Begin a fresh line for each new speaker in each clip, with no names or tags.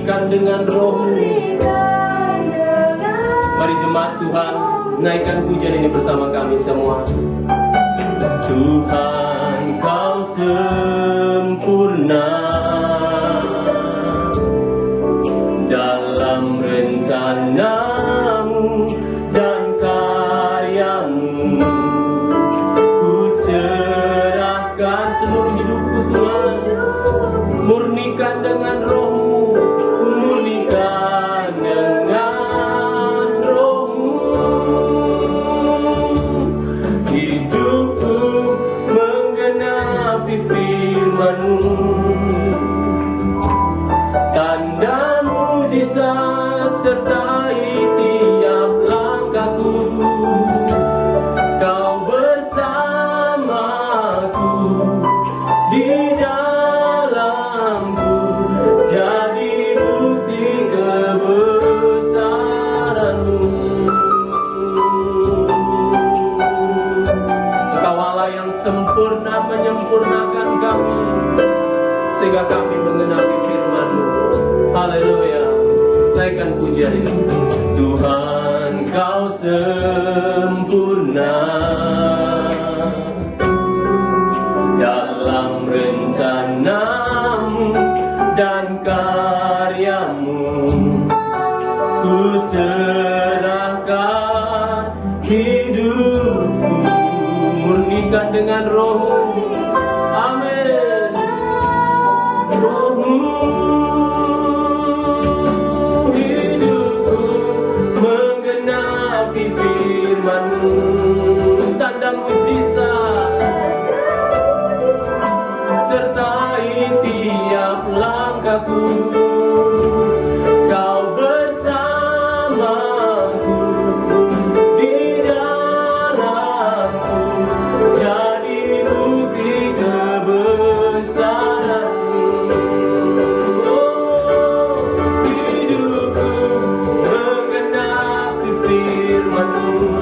murnikan dengan roh-Mu. Mari jemaat Tuhan, naikkan pujian ini bersama kami semua. Tuhan, Kau sempurna dalam rencana-Mu dan karya-Mu. Ku serahkan seluruh hidupku Tuhan, murnikan dengan roh-Mu, murnikan dengan roh-Mu. Hidupku menggenapi firman-Mu, tanda mujizat sertai tiap langkahku. Kau bersamaku di dalamku, jadi bukti kebesaran-Mu. Engkau Allah yang sempurna menyempurnakan kami, sehingga kami mengenapi firman-Mu. Haleluya. Naikkan pujian ini. Tuhan, Kau sempurna dalam rencana-Mu dan karya-Mu. Ku serahkan hidupku, murnikan dengan roh-Mu. Amin. Roh-Mu, hidupku menggenapi firman-Mu, tanda mujizat sertai tiap langkahku. Kau bersamaku di dalamku, jadi bukti kebesaran-Mu. Oh, hidupku menggenapi firman-Mu.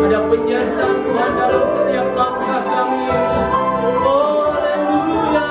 Ada penyertaan Tuhan dalam setiap langkah kami. Oh, haleluya.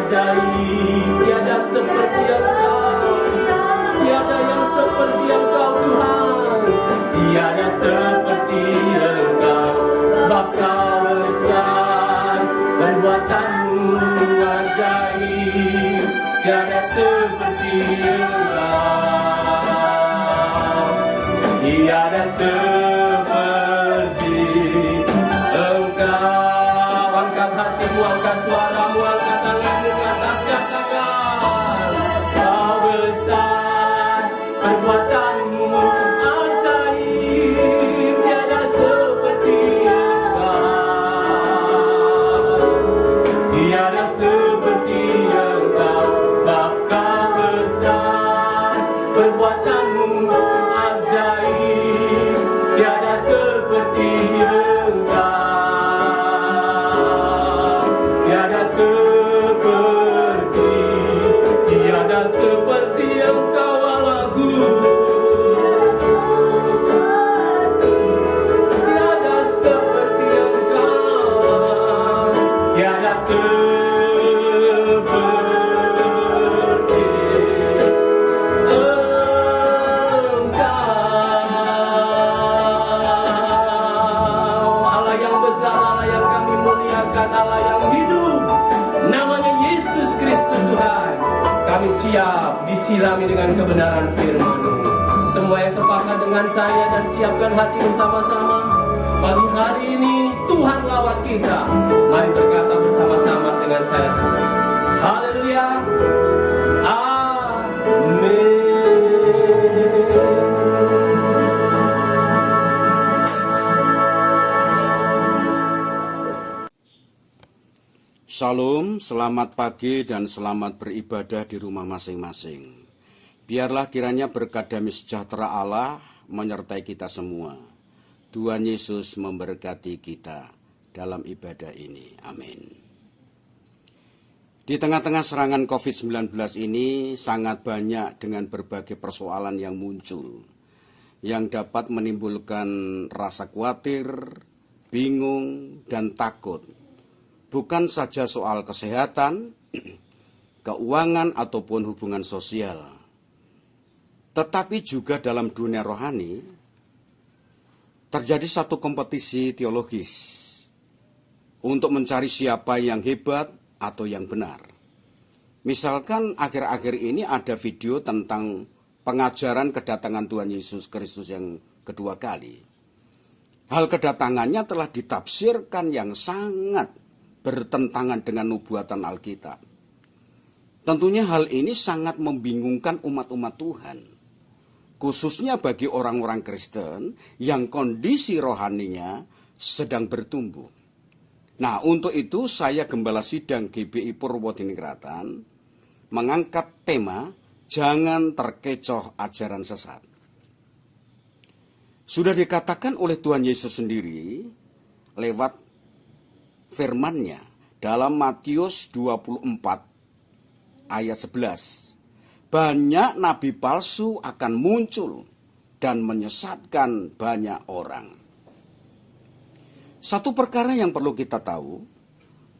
ajaib, tiada seperti Engkau, tiada yang seperti Engkau Tuhan, tiada seperti Engkau, sebab Kau besar, perbuatanmu ajaib, tiada seperti Engkau, tiada seperti Engkau. Angkat hatimu, angkat suaramu, angkat tanganmu ke atas, katakan Kau besar, perbuatanmu ajaib, tiada seperti Engkau, tiada seperti Engkau, sebab Kau besar, perbuatanmu ajaib, tiada seperti Engkau, tiada seperti Engkau Allahku, tiada seperti Engkau, tiada seperti Engkau. Allah yang besar, Allah yang kami muliakan, Allah yang hidup, namanya Yesus Kristus Tuhan. Kami siap disirami dengan kebenaran firman-Mu. Semua yang sepakat dengan saya dan siapkan hati bersama-sama. Pagi hari ini Tuhan lawat kita. Mari berkata bersama-sama dengan saya semua. Haleluya. Amin.
Shalom, selamat pagi dan selamat beribadah di rumah masing-masing. Biarlah kiranya berkat damai sejahtera Allah menyertai kita semua. Tuhan Yesus memberkati kita dalam ibadah ini. Amin. Di tengah-tengah serangan COVID-19 ini sangat banyak dengan berbagai persoalan yang muncul, yang dapat menimbulkan rasa khawatir, bingung, dan takut. Bukan saja soal kesehatan, keuangan, ataupun hubungan sosial, tetapi juga dalam dunia rohani terjadi satu kompetisi teologis untuk mencari siapa yang hebat atau yang benar. Misalkan akhir-akhir ini ada video tentang pengajaran kedatangan Tuhan Yesus Kristus yang kedua kali. Hal kedatangannya telah ditafsirkan yang sangat bertentangan dengan nubuatan Alkitab. Tentunya hal ini sangat membingungkan umat-umat Tuhan, khususnya bagi orang-orang Kristen yang kondisi rohaninya sedang bertumbuh. Nah, untuk itu saya Gembala Sidang GBI Purwodiningrat mengangkat tema jangan terkecoh ajaran sesat. Sudah dikatakan oleh Tuhan Yesus sendiri lewat firman-Nya dalam Matius 24 ayat 11. Banyak nabi palsu akan muncul dan menyesatkan banyak orang. Satu perkara yang perlu kita tahu,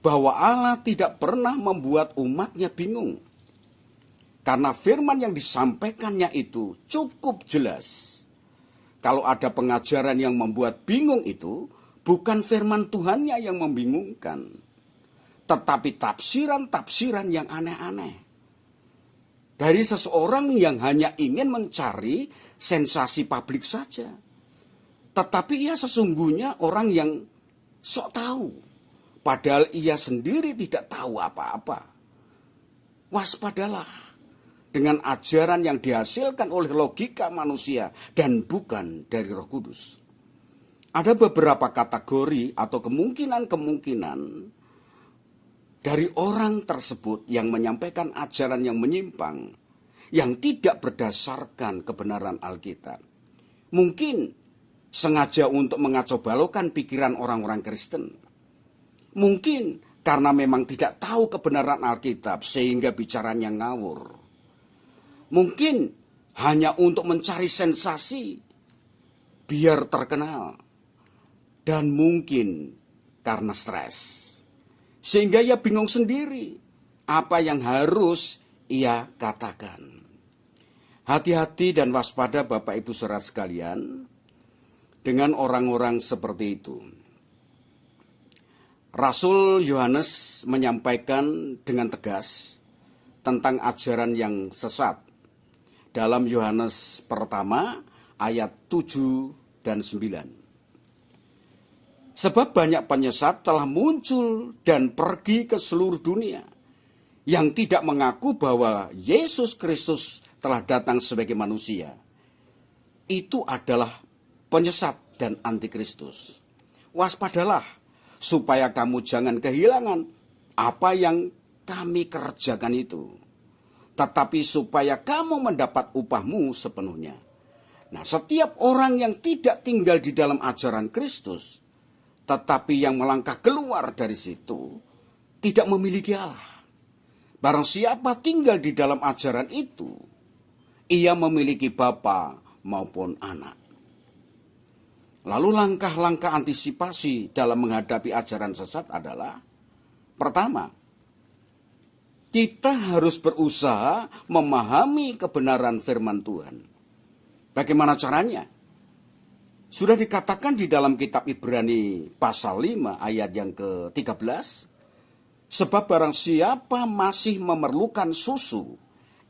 bahwa Allah tidak pernah membuat umatnya bingung. Karena firman yang disampaikannya itu cukup jelas. Kalau ada pengajaran yang membuat bingung itu, bukan firman Tuhannya yang membingungkan, tetapi tafsiran-tafsiran yang aneh-aneh. Dari seseorang yang hanya ingin mencari sensasi publik saja. Tetapi ia sesungguhnya orang yang sok tahu, padahal ia sendiri tidak tahu apa-apa. Waspadalah dengan ajaran yang dihasilkan oleh logika manusia dan bukan dari Roh Kudus. Ada beberapa kategori atau kemungkinan-kemungkinan dari orang tersebut yang menyampaikan ajaran yang menyimpang, yang tidak berdasarkan kebenaran Alkitab. Mungkin sengaja untuk mengacau balaukan pikiran orang-orang Kristen. Mungkin karena memang tidak tahu kebenaran Alkitab sehingga bicaranya ngawur. Mungkin hanya untuk mencari sensasi biar terkenal. Dan mungkin karena stres. Sehingga ia bingung sendiri. apa yang harus ia katakan. Hati-hati dan waspada Bapak Ibu saudara sekalian dengan orang-orang seperti itu. Rasul Yohanes menyampaikan dengan tegas tentang ajaran yang sesat dalam Yohanes pertama ayat 7 dan 9. Sebab banyak penyesat telah muncul dan pergi ke seluruh dunia yang tidak mengaku bahwa Yesus Kristus telah datang sebagai manusia. Itu adalah penyesat dan antikristus. Waspadalah supaya kamu jangan kehilangan apa yang kami kerjakan itu, tetapi supaya kamu mendapat upahmu sepenuhnya. Nah, setiap orang yang tidak tinggal di dalam ajaran Kristus, tetapi yang melangkah keluar dari situ, tidak memiliki Allah. Barang siapa tinggal di dalam ajaran itu, ia memiliki bapa maupun anak. Lalu langkah-langkah antisipasi dalam menghadapi ajaran sesat adalah, pertama, kita harus berusaha memahami kebenaran firman Tuhan. Bagaimana caranya? Sudah dikatakan di dalam kitab Ibrani pasal 5 ayat yang ke-13, sebab barang siapa masih memerlukan susu,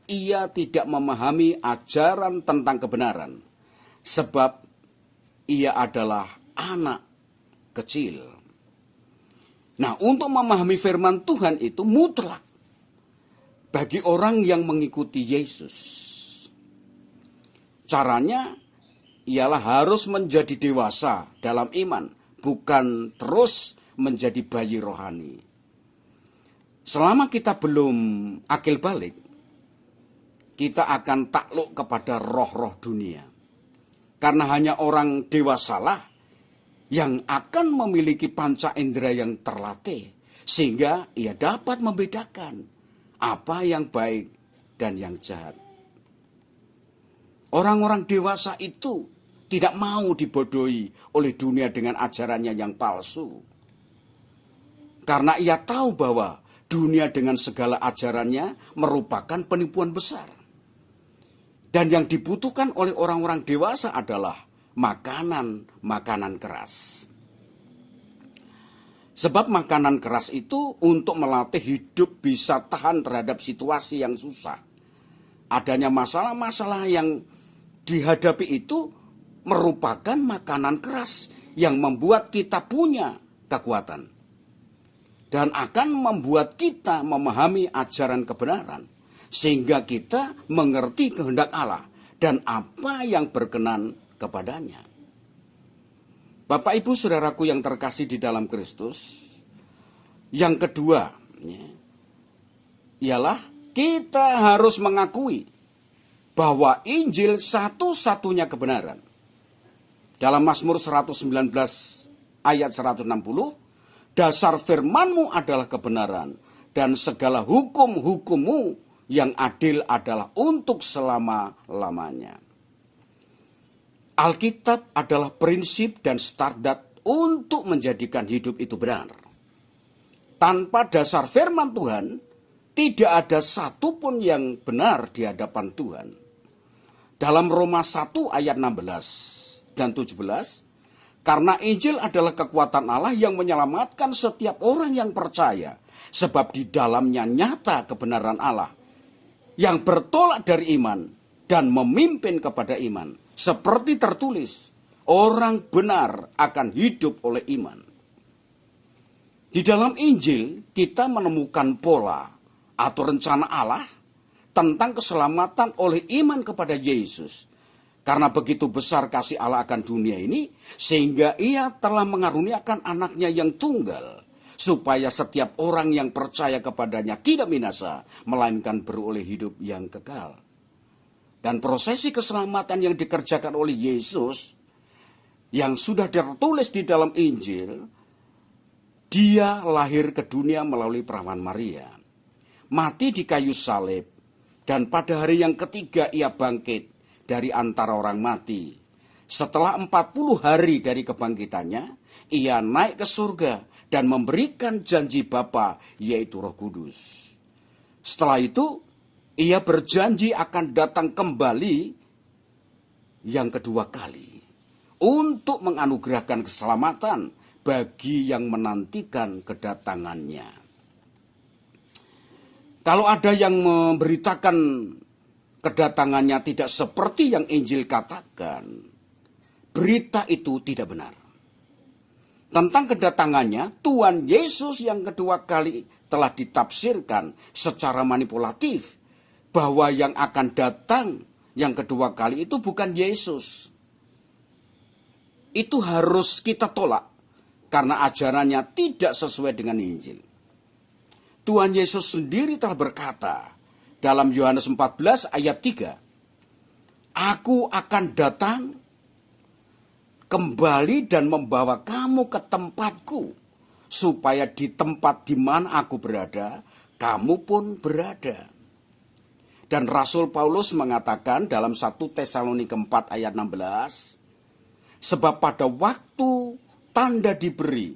ia tidak memahami ajaran tentang kebenaran, sebab ia adalah anak kecil. Nah, untuk memahami firman Tuhan itu mutlak bagi orang yang mengikuti Yesus. Caranya ialah harus menjadi dewasa dalam iman, bukan terus menjadi bayi rohani. Selama kita belum akil balik, kita akan takluk kepada roh-roh dunia. Karena hanya orang dewasalah yang akan memiliki panca indera yang terlatih, sehingga ia dapat membedakan apa yang baik dan yang jahat. Orang-orang dewasa itu tidak mau dibodohi oleh dunia dengan ajarannya yang palsu. Karena ia tahu bahwa dunia dengan segala ajarannya merupakan penipuan besar. Dan yang dibutuhkan oleh orang-orang dewasa adalah makanan keras. Sebab makanan keras itu untuk melatih hidup bisa tahan terhadap situasi yang susah. Adanya masalah-masalah yang dihadapi itu merupakan makanan keras yang membuat kita punya kekuatan. Dan akan membuat kita memahami ajaran kebenaran. Sehingga kita mengerti kehendak Allah dan apa yang berkenan kepadanya. Bapak Ibu saudaraku yang terkasih di dalam Kristus, yang kedua ialah kita harus mengakui bahwa Injil satu-satunya kebenaran. Dalam Mazmur 119 ayat 160, dasar firman-Mu adalah kebenaran dan segala hukum-hukum-Mu yang adil adalah untuk selama-lamanya. Alkitab adalah prinsip dan standar untuk menjadikan hidup itu benar. Tanpa dasar firman Tuhan, tidak ada satupun yang benar di hadapan Tuhan. Dalam Roma 1 ayat 16 dan 17, karena Injil adalah kekuatan Allah yang menyelamatkan setiap orang yang percaya, sebab di dalamnya nyata kebenaran Allah yang bertolak dari iman dan memimpin kepada iman. Seperti tertulis, orang benar akan hidup oleh iman. Di dalam Injil kita menemukan pola atau rencana Allah tentang keselamatan oleh iman kepada Yesus. Karena begitu besar kasih Allah akan dunia ini, sehingga ia telah mengaruniakan anaknya yang tunggal, supaya setiap orang yang percaya kepadanya tidak binasa, melainkan beroleh hidup yang kekal. Dan prosesi keselamatan yang dikerjakan oleh Yesus, yang sudah tertulis di dalam Injil, dia lahir ke dunia melalui perawan Maria, mati di kayu salib, dan pada hari yang ketiga ia bangkit dari antara orang mati. Setelah 40 hari dari kebangkitannya, ia naik ke surga dan memberikan janji Bapa, yaitu Roh Kudus. Setelah itu, ia berjanji akan datang kembali yang kedua kali untuk menganugerahkan keselamatan bagi yang menantikan kedatangannya. Kalau ada yang memberitakan kedatangannya tidak seperti yang Injil katakan, berita itu tidak benar. Tentang kedatangannya, Tuhan Yesus yang kedua kali telah ditafsirkan secara manipulatif bahwa yang akan datang yang kedua kali itu bukan Yesus. Itu harus kita tolak karena ajarannya tidak sesuai dengan Injil. Tuhan Yesus sendiri telah berkata dalam Yohanes 14 ayat 3, "Aku akan datang kembali dan membawa kamu ke tempatku, supaya di tempat di mana aku berada, kamu pun berada." Dan Rasul Paulus mengatakan dalam 1 Tesalonika 4 ayat 16, "Sebab pada waktu tanda diberi,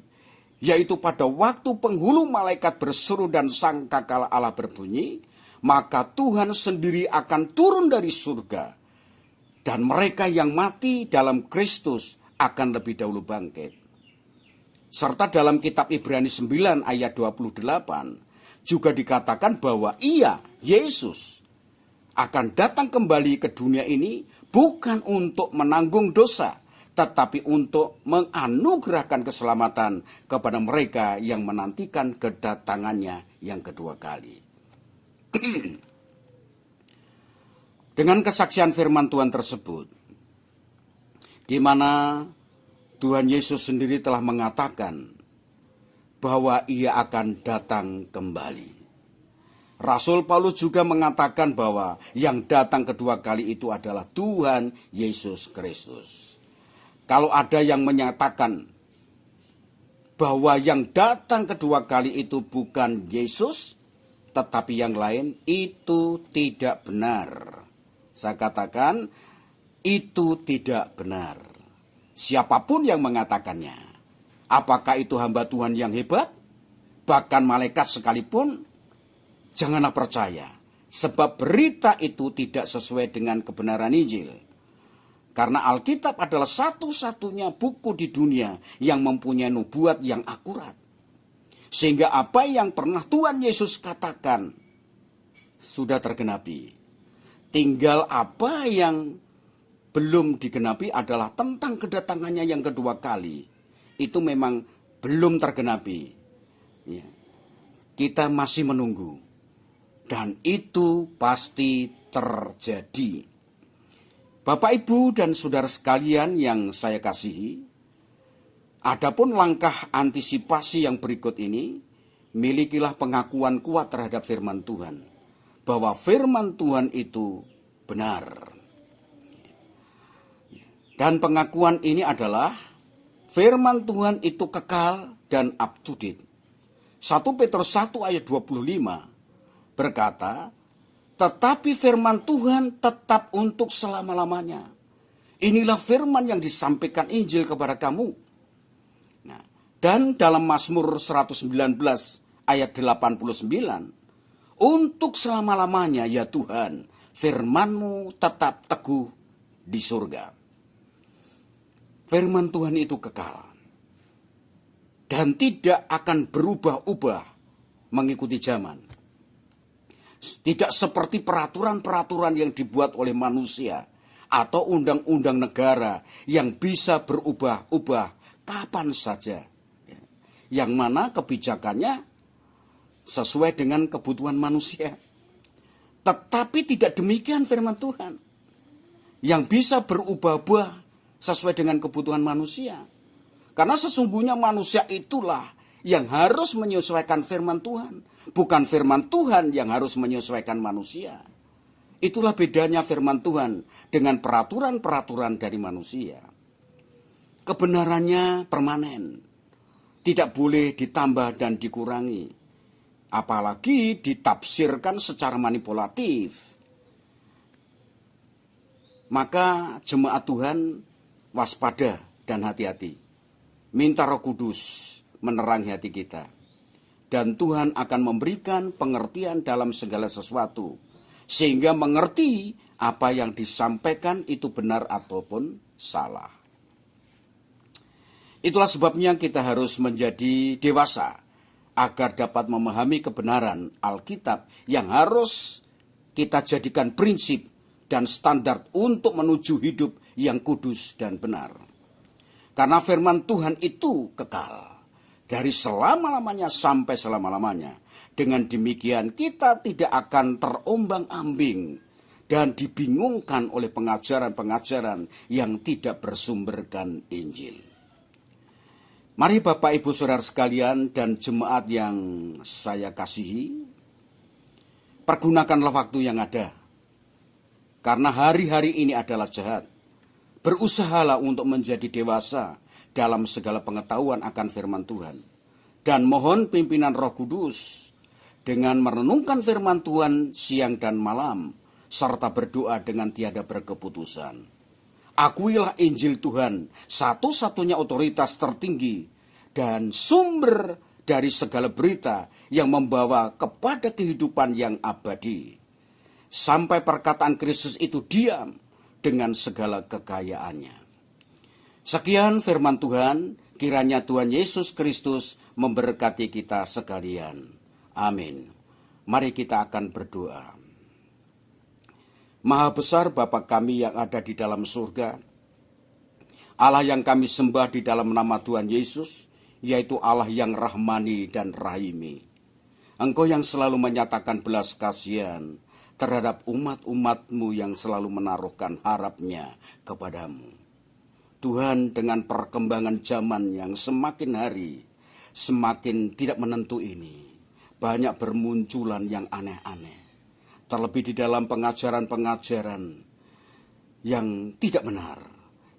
yaitu pada waktu penghulu malaikat berseru dan sangkakala Allah berbunyi, maka Tuhan sendiri akan turun dari surga, dan mereka yang mati dalam Kristus akan lebih dahulu bangkit." Serta dalam kitab Ibrani 9 ayat 28 juga dikatakan bahwa ia, Yesus, akan datang kembali ke dunia ini bukan untuk menanggung dosa, tetapi untuk menganugerahkan keselamatan kepada mereka yang menantikan kedatangannya yang kedua kali. Dengan kesaksian firman Tuhan tersebut, di mana Tuhan Yesus sendiri telah mengatakan bahwa ia akan datang kembali. Rasul Paulus juga mengatakan bahwa yang datang kedua kali itu adalah Tuhan Yesus Kristus. Kalau ada yang menyatakan bahwa yang datang kedua kali itu bukan Yesus, tetapi yang lain, itu tidak benar. Saya katakan, itu tidak benar. Siapapun yang mengatakannya, apakah itu hamba Tuhan yang hebat, bahkan malaikat sekalipun, janganlah percaya, sebab berita itu tidak sesuai dengan kebenaran Injil. Karena Alkitab adalah satu-satunya buku di dunia yang mempunyai nubuat yang akurat. Sehingga apa yang pernah Tuhan Yesus katakan sudah tergenapi. Tinggal apa yang belum digenapi adalah tentang kedatangannya yang kedua kali. Itu memang belum tergenapi. Ya. Kita masih menunggu. Dan itu pasti terjadi. Bapak, Ibu, dan saudara sekalian yang saya kasihi, adapun langkah antisipasi yang berikut ini, milikilah pengakuan kuat terhadap firman Tuhan, bahwa firman Tuhan itu benar. Dan pengakuan ini adalah firman Tuhan itu kekal dan up to date. 1 Petrus 1 ayat 25 berkata, "Tetapi firman Tuhan tetap untuk selama-lamanya." Inilah firman yang disampaikan Injil kepada kamu. Nah, dan dalam Mazmur 119 ayat 89, "Untuk selama-lamanya ya Tuhan, firman-Mu tetap teguh di surga." Firman Tuhan itu kekal dan tidak akan berubah-ubah mengikuti zaman. Tidak seperti peraturan-peraturan yang dibuat oleh manusia atau undang-undang negara yang bisa berubah-ubah kapan saja. Yang mana kebijakannya sesuai dengan kebutuhan manusia. Tetapi tidak demikian firman Tuhan, yang bisa berubah-ubah sesuai dengan kebutuhan manusia. Karena sesungguhnya manusia itulah yang harus menyesuaikan firman Tuhan. Bukan firman Tuhan yang harus menyesuaikan manusia. Itulah bedanya firman Tuhan dengan peraturan-peraturan dari manusia. Kebenarannya permanen. Tidak boleh ditambah dan dikurangi. Apalagi ditafsirkan secara manipulatif. Maka jemaat Tuhan waspada dan hati-hati. Minta Roh Kudus menerangi hati kita. dan Tuhan akan memberikan pengertian dalam segala sesuatu, sehingga mengerti apa yang disampaikan itu benar ataupun salah. Itulah sebabnya kita harus menjadi dewasa agar dapat memahami kebenaran Alkitab yang harus kita jadikan prinsip dan standar untuk menuju hidup yang kudus dan benar. Karena firman Tuhan itu kekal dari selama-lamanya sampai selama-lamanya. Dengan demikian kita tidak akan terombang-ambing dan dibingungkan oleh pengajaran-pengajaran yang tidak bersumberkan Injil. Mari Bapak Ibu Saudara sekalian dan jemaat yang saya kasihi, pergunakanlah waktu yang ada. Karena hari-hari ini adalah jahat. Berusahalah untuk menjadi dewasa dalam segala pengetahuan akan firman Tuhan. Dan mohon pimpinan Roh Kudus dengan merenungkan firman Tuhan siang dan malam, serta berdoa dengan tiada berkeputusan. Akuilah Injil Tuhan, satu-satunya otoritas tertinggi dan sumber dari segala berita yang membawa kepada kehidupan yang abadi. Sampai perkataan Kristus itu diam dengan segala kekayaannya. Sekian firman Tuhan, kiranya Tuhan Yesus Kristus memberkati kita sekalian. Amin. Mari kita akan berdoa. Maha besar Bapa kami yang ada di dalam surga, Allah yang kami sembah di dalam nama Tuhan Yesus, yaitu Allah yang rahmani dan rahimi. Engkau yang selalu menyatakan belas kasihan terhadap umat-umat-Mu yang selalu menaruhkan harapnya kepadamu. Tuhan, dengan perkembangan zaman yang semakin hari semakin tidak menentu ini, banyak bermunculan yang aneh-aneh. Terlebih di dalam pengajaran-pengajaran yang tidak benar,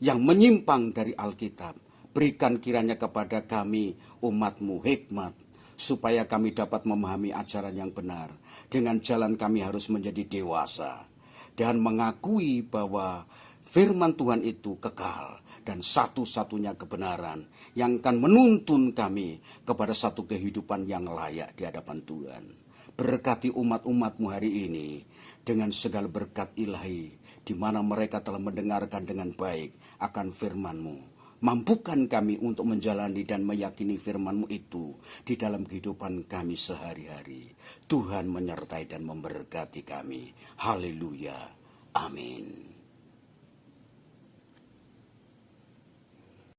yang menyimpang dari Alkitab. Berikan kiranya kepada kami umat-Mu hikmat, supaya kami dapat memahami ajaran yang benar. Dengan jalan kami harus menjadi dewasa dan mengakui bahwa firman Tuhan itu kekal dan satu-satunya kebenaran yang akan menuntun kami kepada satu kehidupan yang layak di hadapan Tuhan. Berkati umat-umat-Mu hari ini dengan segala berkat ilahi, di mana mereka telah mendengarkan dengan baik akan firman-Mu. Mampukan kami untuk menjalani dan meyakini firman-Mu itu di dalam kehidupan kami sehari-hari. Tuhan menyertai dan memberkati kami. Haleluya. Amin.